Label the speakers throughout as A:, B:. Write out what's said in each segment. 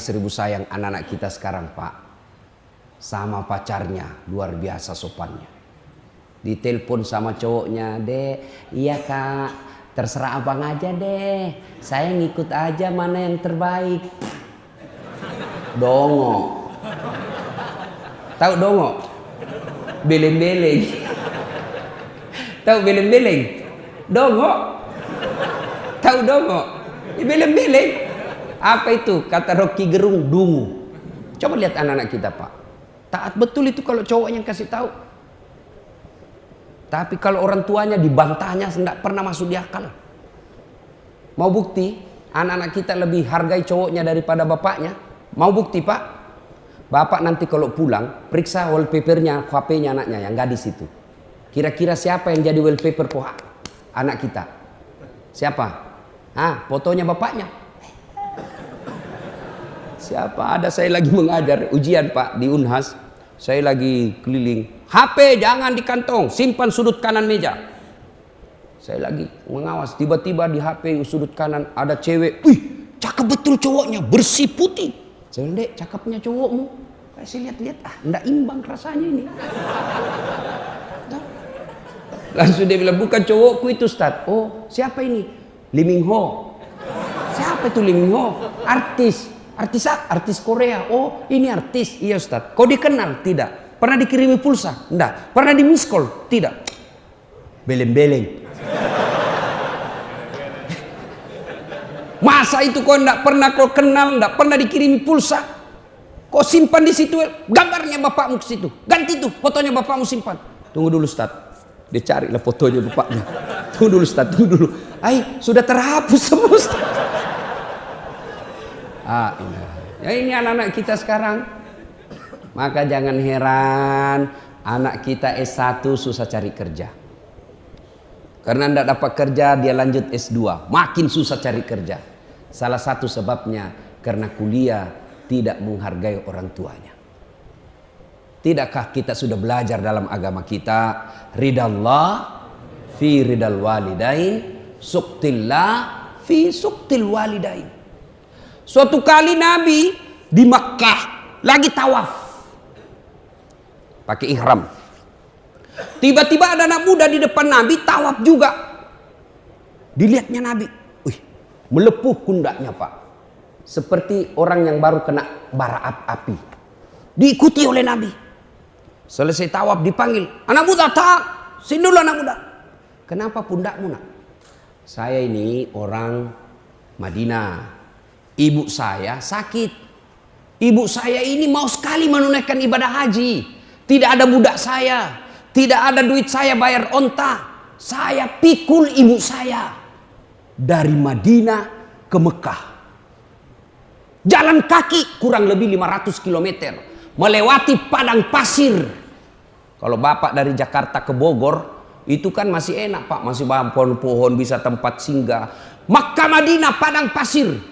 A: seribu sayang anak-anak kita sekarang, Pak. Sama pacarnya, luar biasa sopannya. Ditelepon sama cowoknya, "Dek, iya Kak, terserah abang aja deh. Saya ngikut aja mana yang terbaik." Dongo. Tahu dongo? Beleng-beleng. Tahu beleng-beleng? Dongo. Tahu dongo? Beleng-beleng. Apa itu? Kata Rocky Gerung, dungu. Coba lihat anak-anak kita, Pak. Taat betul itu kalau cowoknya kasih tahu. Tapi kalau orang tuanya dibantahnya tidak pernah masuk di akal. Mau bukti? Anak-anak kita lebih hargai cowoknya daripada bapaknya. Mau bukti, Pak? Bapak nanti kalau pulang periksa wallpapernya HP-nya anaknya yang gadis itu. Kira-kira siapa yang jadi wallpaper anak kita? Siapa? Fotonya bapaknya. Siapa? Ada saya lagi mengajar ujian, Pak, di Unhas. Saya lagi keliling. HP jangan di kantong, simpan sudut kanan meja. Saya lagi mengawas, tiba-tiba di HP sudut kanan ada cewek. Wih, cakep betul cowoknya, bersih putih. Saya bilang, "Dek, cakepnya cowokmu." Saya lihat-lihat, enggak imbang rasanya ini. Langsung dia bilang, "Bukan cowokku itu, Ustaz." "Oh, siapa ini?" "Lee Min Ho." "Siapa itu Lee Min Ho?" "Artis." Artis Korea." "Oh, ini artis." "Iya, Ustaz." "Kau dikenal?" "Tidak." "Pernah dikirimi pulsa?" "Enggak." "Pernah di miss call?" "Tidak." Beleng-beleng. Masa itu kau enggak pernah kau kenal, enggak pernah dikirimi pulsa? Kau simpan di situ gambarnya bapakmu ke situ. Ganti tuh fotonya bapakmu simpan. "Tunggu dulu, Ustaz." Dia carilah fotonya bapaknya. "Tunggu dulu, Ustaz, tunggu dulu." Sudah terhapus semua, Ustaz. Ini anak-anak kita sekarang. Maka jangan heran anak kita S1 susah cari kerja. Karena tidak dapat kerja dia lanjut S2, makin susah cari kerja. Salah satu sebabnya karena kuliah tidak menghargai orang tuanya. Tidakkah kita sudah belajar dalam agama kita, ridallah fi ridal walidain, suktillah fi suktil walidain. Suatu kali Nabi di Makkah lagi tawaf pakai ihram. Tiba-tiba ada anak muda di depan Nabi tawaf juga. Dilihatnya Nabi, wih, melepuh pundaknya, Pak. Seperti orang yang baru kena bara api. Diikuti oleh Nabi. Selesai tawaf dipanggil, "Anak muda, tak, sini dulu anak muda." "Kenapa pundakmu, Nak?" "Saya ini orang Madinah. Ibu saya sakit. Ibu saya ini mau sekali menunaikan ibadah haji. Tidak ada budak saya. Tidak ada duit saya bayar onta. Saya pikul ibu saya dari Madinah ke Mekah. Jalan kaki kurang lebih 500 km. Melewati padang pasir." Kalau Bapak dari Jakarta ke Bogor, itu kan masih enak, Pak. Masih pohon-pohon, bisa tempat singgah. Makkah Madinah padang pasir.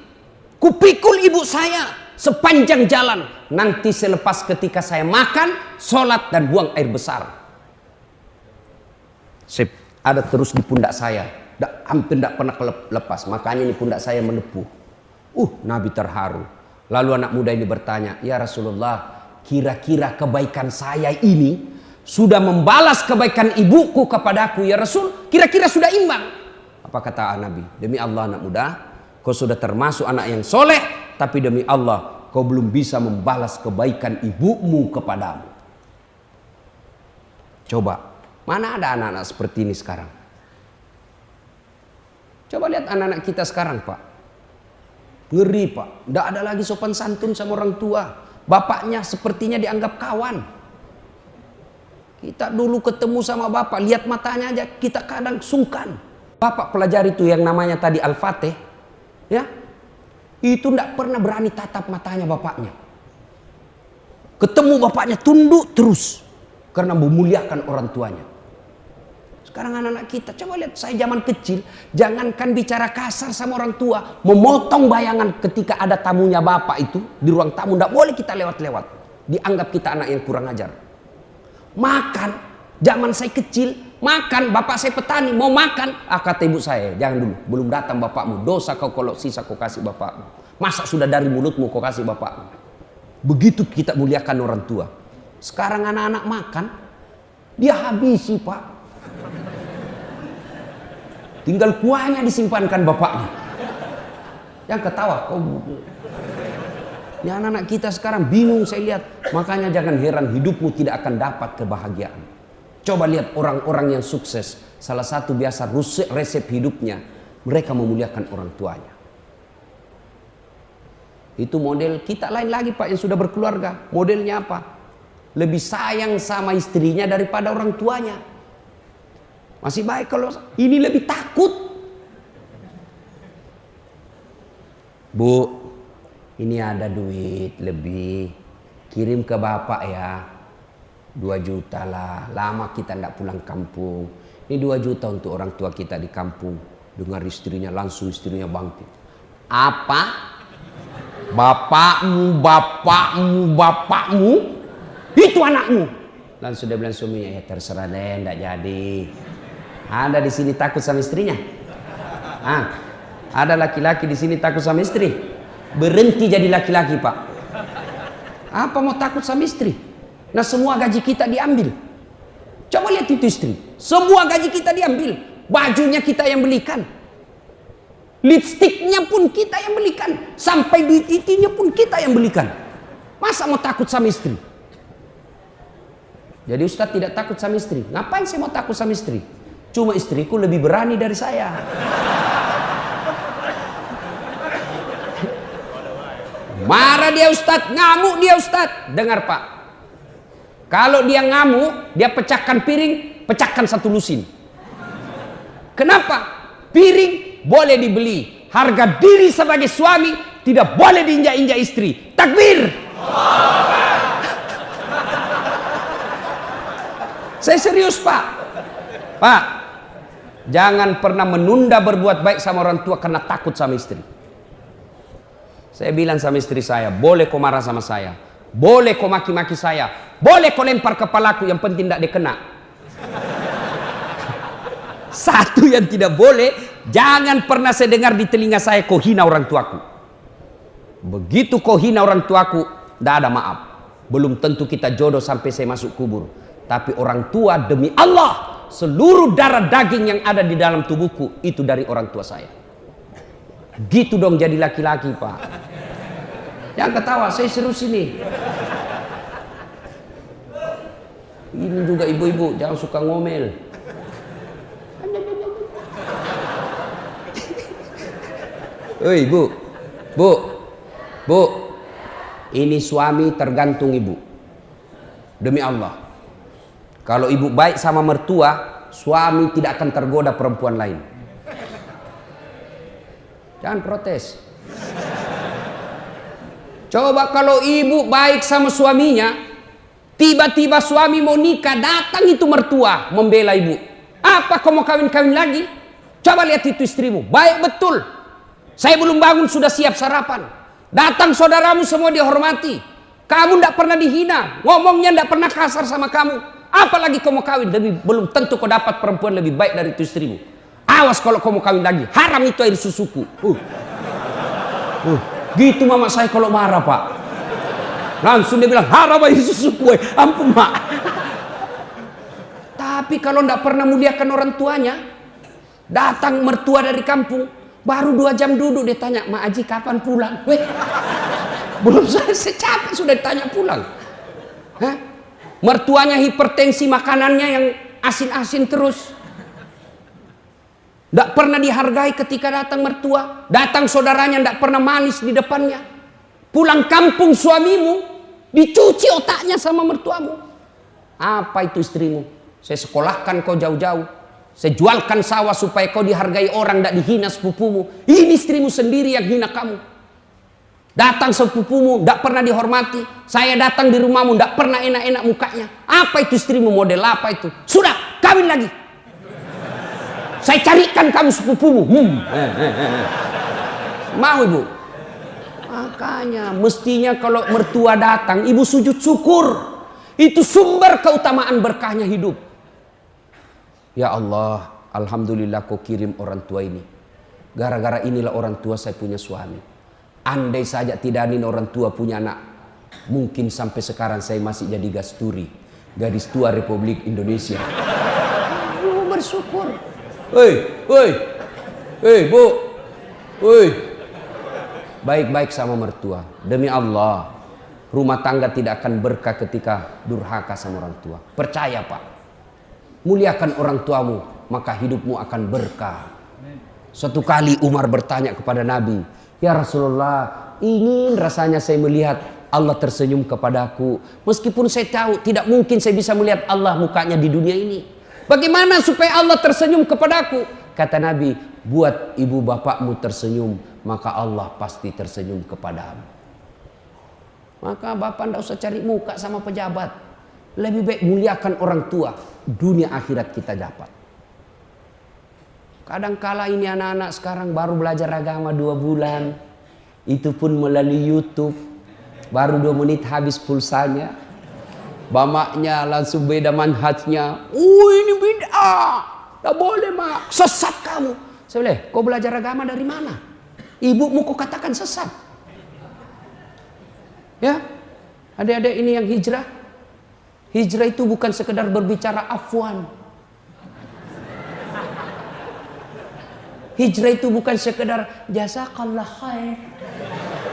A: Kupikul ibu saya sepanjang jalan. Nanti selepas ketika saya makan, sholat dan buang air besar. Ada terus di pundak saya. Hampir tidak pernah lepas. Makanya ini pundak saya melepuh. Nabi terharu. Lalu anak muda ini bertanya, "Ya Rasulullah, kira-kira kebaikan saya ini sudah membalas kebaikan ibuku kepadaku, ya Rasul? Kira-kira sudah imbang?" Apa kata Nabi? "Demi Allah anak muda, kau sudah termasuk anak yang soleh, tapi demi Allah kau belum bisa membalas kebaikan ibumu kepadamu." Coba, mana ada anak-anak seperti ini sekarang? Coba lihat anak-anak kita sekarang, Pak. Ngeri, Pak. Tidak ada lagi sopan santun sama orang tua. Bapaknya sepertinya dianggap kawan. Kita dulu ketemu sama bapak, lihat matanya aja kita kadang sungkan. Bapak pelajari itu yang namanya tadi Al-Fatih. Ya, itu tidak pernah berani tatap matanya bapaknya. Ketemu bapaknya tunduk terus karena memuliakan orang tuanya. Sekarang anak-anak kita, coba lihat saya zaman kecil, jangankan bicara kasar sama orang tua, memotong bayangan ketika ada tamunya bapak itu di ruang tamu, tidak boleh kita lewat-lewat. Dianggap kita anak yang kurang ajar. Makan, zaman saya kecil, makan, bapak saya petani, mau makan, kata ibu saya, "Jangan dulu, belum datang bapakmu, dosa kau kalau sisa kau kasih bapakmu." Masa sudah dari mulutmu kau kasih bapakmu? Begitu kita muliakan orang tua. Sekarang anak-anak makan, dia habisi Pak. Tinggal kuahnya disimpankan bapaknya. Yang ketawa, kau. Ini anak-anak kita sekarang bingung saya lihat. Makanya jangan heran hidupmu tidak akan dapat kebahagiaan. Coba lihat orang-orang yang sukses. Salah satu biasa resep hidupnya, mereka memuliakan orang tuanya. Itu model kita. Lain lagi Pak yang sudah berkeluarga. Modelnya apa? Lebih sayang sama istrinya daripada orang tuanya. Masih baik kalau ini lebih takut. Bu, ini ada duit lebih, kirim ke bapak ya, 2 juta lah. Lama kita tidak pulang kampung. Ini 2 juta untuk orang tua kita di kampung. Dengar istrinya, langsung istrinya bangkit. Apa? Bapakmu, itu anakmu. Langsung dia bilang suaminya, ya terserah deh, tidak jadi. Ada di sini takut sama istrinya? Ada laki-laki di sini takut sama istri? Berhenti jadi laki-laki Pak. Apa mau takut sama istri? Nah semua gaji kita diambil. Coba lihat itu istri. Semua gaji kita diambil. Bajunya kita yang belikan. Lipstiknya pun kita yang belikan. Sampai duit itinya pun kita yang belikan. Masa mau takut sama istri? Jadi Ustadz tidak takut sama istri. Ngapain saya mau takut sama istri? Cuma istriku lebih berani dari saya. Marah dia Ustadz, ngamuk dia Ustadz. Dengar Pak, kalau dia ngamuk, dia pecahkan piring, pecahkan 1 lusin. Kenapa? Piring boleh dibeli, harga diri sebagai suami tidak boleh diinjak-injak istri. Takbir. Saya serius Pak. Pak, jangan pernah menunda berbuat baik sama orang tua karena takut sama istri. Saya bilang sama istri saya, boleh kau marah sama saya, boleh kau maki-maki saya, boleh kau lempar kepalaku, yang penting tidak dikena. Satu yang tidak boleh, jangan pernah saya dengar di telinga saya kau hina orang tuaku. Begitu kau hina orang tuaku, tidak ada maaf. Belum tentu kita jodoh sampai saya masuk kubur. Tapi orang tua demi Allah, seluruh darah daging yang ada di dalam tubuhku itu dari orang tua saya. Gitu dong jadi laki-laki Pak. Yang ketawa, saya serius ini. Ini juga ibu-ibu, jangan suka ngomel. Hei bu, ini suami tergantung ibu. Demi Allah, kalau ibu baik sama mertua, suami tidak akan tergoda perempuan lain. Jangan protes. Coba kalau ibu baik sama suaminya, tiba-tiba suami mau nikah, datang itu mertua membela ibu. Apa kau mau kawin-kawin lagi? Coba lihat itu istrimu, baik betul. Saya belum bangun sudah siap sarapan. Datang saudaramu semua dihormati. Kamu tidak pernah dihina, ngomongnya tidak pernah kasar sama kamu. Apalagi kau mau kawin, belum tentu kau dapat perempuan lebih baik dari itu istrimu. Awas kalau kau mau kawin lagi, haram itu air susuku. Gitu mama saya kalau marah Pak. Langsung dia bilang haram air susuku. Ampun mak. Tapi kalau tidak pernah muliakan orang tuanya, datang mertua dari kampung, baru 2 jam duduk dia tanya, Mak Haji kapan pulang? Belum selesai capek sudah ditanya pulang. Mertuanya hipertensi, makanannya yang asin-asin terus. Tidak pernah dihargai ketika datang mertua. Datang saudaranya tidak pernah manis di depannya. Pulang kampung suamimu dicuci otaknya sama mertuamu. Apa itu istrimu? Saya sekolahkan kau jauh-jauh. Saya jualkan sawah supaya kau dihargai orang, tidak dihina sepupumu. Ini istrimu sendiri yang hina kamu. Datang sepupumu tidak pernah dihormati. Saya datang di rumahmu tidak pernah enak-enak mukanya. Apa itu istrimu, model apa itu? Sudah kawin lagi. Saya carikan kamu sepupumu. Mau ibu? Makanya mestinya kalau mertua datang, ibu sujud syukur. Itu sumber keutamaan berkahnya hidup. Ya Allah, alhamdulillah kau kirim orang tua ini. Gara-gara inilah orang tua saya punya suami. Andai saja tidak ada orang tua punya anak, mungkin sampai sekarang saya masih jadi Gasturi, gadis tua Republik Indonesia. Lu bersyukur. Hei, Bu. Woi. Baik-baik sama mertua. Demi Allah, rumah tangga tidak akan berkah ketika durhaka sama orang tua. Percaya, Pak. Muliakan orang tuamu, maka hidupmu akan berkah. Suatu kali Umar bertanya kepada Nabi, "Ya Rasulullah, ingin rasanya saya melihat Allah tersenyum kepadaku. Meskipun saya tahu tidak mungkin saya bisa melihat Allah mukanya di dunia ini. Bagaimana supaya Allah tersenyum kepadaku?" Kata Nabi, "Buat ibu bapakmu tersenyum, maka Allah pasti tersenyum kepadamu." Maka bapak tidak usah cari muka sama pejabat. Lebih baik muliakan orang tua. Dunia akhirat kita dapat. Kadangkala ini anak-anak sekarang baru belajar agama 2 bulan. Itu pun melalui YouTube. Baru 2 menit habis pulsanya. Bamaknya langsung beda manhajnya. Ini beda. Tak boleh, Mak. Sesat kamu. Saya bilang, kau belajar agama dari mana? Ibumu kau katakan sesat. Ya, adik-adik ini yang hijrah. Hijrah itu bukan sekedar berbicara afwan. Hijrah itu bukan sekedar jazakallah khair.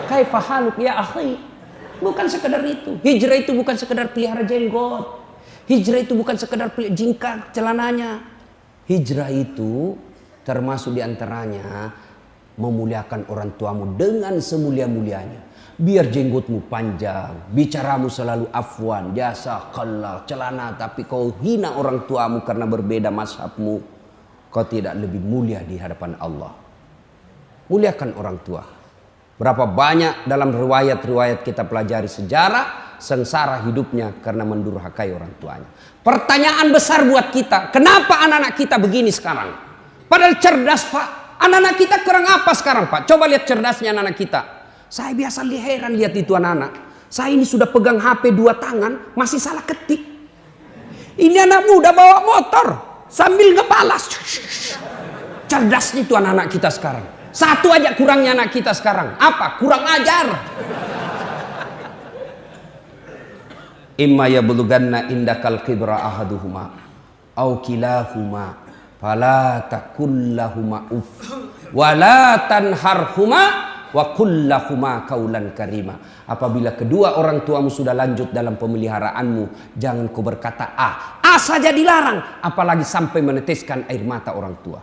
A: Kaifa haluk ya akhi. Bukan sekedar itu. Hijrah itu bukan sekedar pelihara jenggot. Hijrah itu bukan sekedar jingkar celananya. Hijrah itu termasuk diantaranya memuliakan orang tuamu dengan semulia-mulianya. Biar jenggotmu panjang, bicaramu selalu afwan, jazakallah, celana, tapi kau hina orang tuamu karena berbeda mazhabmu, kau tidak lebih mulia di hadapan Allah. Muliakan orang tua. Berapa banyak dalam riwayat-riwayat kita pelajari sejarah, sengsara hidupnya karena mendurhakai orang tuanya. Pertanyaan besar buat kita, kenapa anak-anak kita begini sekarang? Padahal cerdas, Pak. Anak-anak kita kurang apa sekarang, Pak? Coba lihat cerdasnya anak-anak kita. Saya biasa heran lihat itu anak-anak. Saya ini sudah pegang HP 2 tangan, masih salah ketik. Ini anak muda bawa motor sambil ngebalas. Cerdasnya itu anak-anak kita sekarang. Satu aja kurangnya anak kita sekarang. Apa? Kurang ajar. Imma yablughanna indakal kibra ahaduhuma au kilahuma fala takul lahuma uff wala tanharhuma wa kullahuma kaulan karima. Apabila kedua orang tuamu sudah lanjut dalam pemeliharaanmu, jangan kau berkata A saja dilarang, apalagi sampai meneteskan air mata orang tua.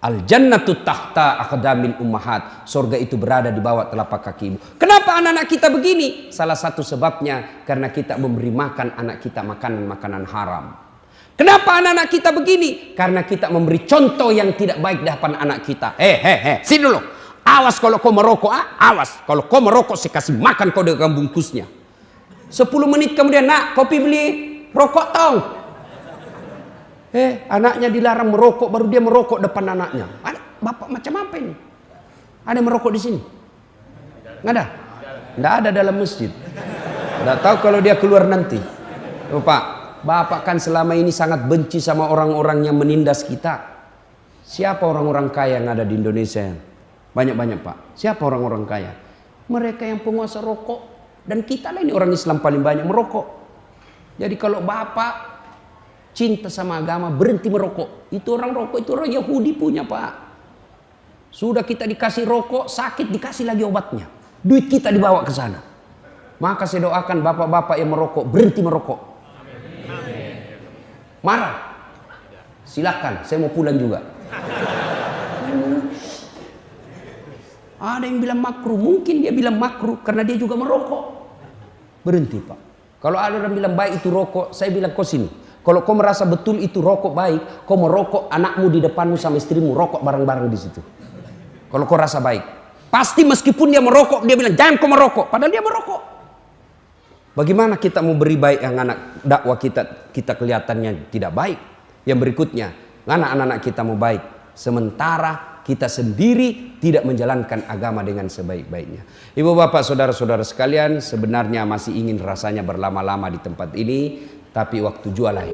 A: Al jannatu tahta aqdamil ummahat. Surga itu berada di bawah telapak kakimu. Kenapa anak-anak kita begini? Salah satu sebabnya karena kita memberi makan anak kita makanan-makanan haram. Kenapa anak-anak kita begini? Karena kita memberi contoh yang tidak baik di hadapan anak kita. Sini dulu. Awas kalau kau merokok, awas. Kalau kau merokok, saya kasih makan kau dengan bungkusnya. 10 menit kemudian, nak, kopi beli rokok tong. Anaknya dilarang merokok, baru dia merokok depan anaknya. Bapak macam apa ini? Ada yang merokok di sini? Nggak ada? Nggak ada dalam masjid. Nggak tahu kalau dia keluar nanti. Bapak kan selama ini sangat benci sama orang-orang yang menindas kita. Siapa orang-orang kaya yang ada di Indonesia? Banyak-banyak, Pak. Siapa orang-orang kaya? Mereka yang penguasa rokok. Dan kita lah ini orang Islam paling banyak merokok. Jadi kalau Bapak cinta sama agama, berhenti merokok. Itu orang rokok, itu orang Yahudi punya, Pak. Sudah kita dikasih rokok, sakit dikasih lagi obatnya. Duit kita dibawa ke sana. Maka saya doakan bapak-bapak yang merokok, berhenti merokok. Marah? Silakan, saya mau pulang juga. Ada yang bilang makruh, mungkin dia bilang makruh karena dia juga merokok. Berhenti, Pak. Kalau ada orang bilang baik itu rokok, saya bilang kau sini. Kalau kau merasa betul itu rokok baik, kau merokok anakmu di depanmu sama istrimu, rokok bareng-bareng di situ. Kalau kau rasa baik, pasti meskipun dia merokok, dia bilang jangan kau merokok, padahal dia merokok. Bagaimana kita mau beri baik yang anak dakwah kita kelihatannya tidak baik? Yang berikutnya, anak-anak kita mau baik, sementara kita sendiri tidak menjalankan agama dengan sebaik-baiknya. Ibu bapak saudara-saudara sekalian, sebenarnya masih ingin rasanya berlama-lama di tempat ini, tapi waktu jualan.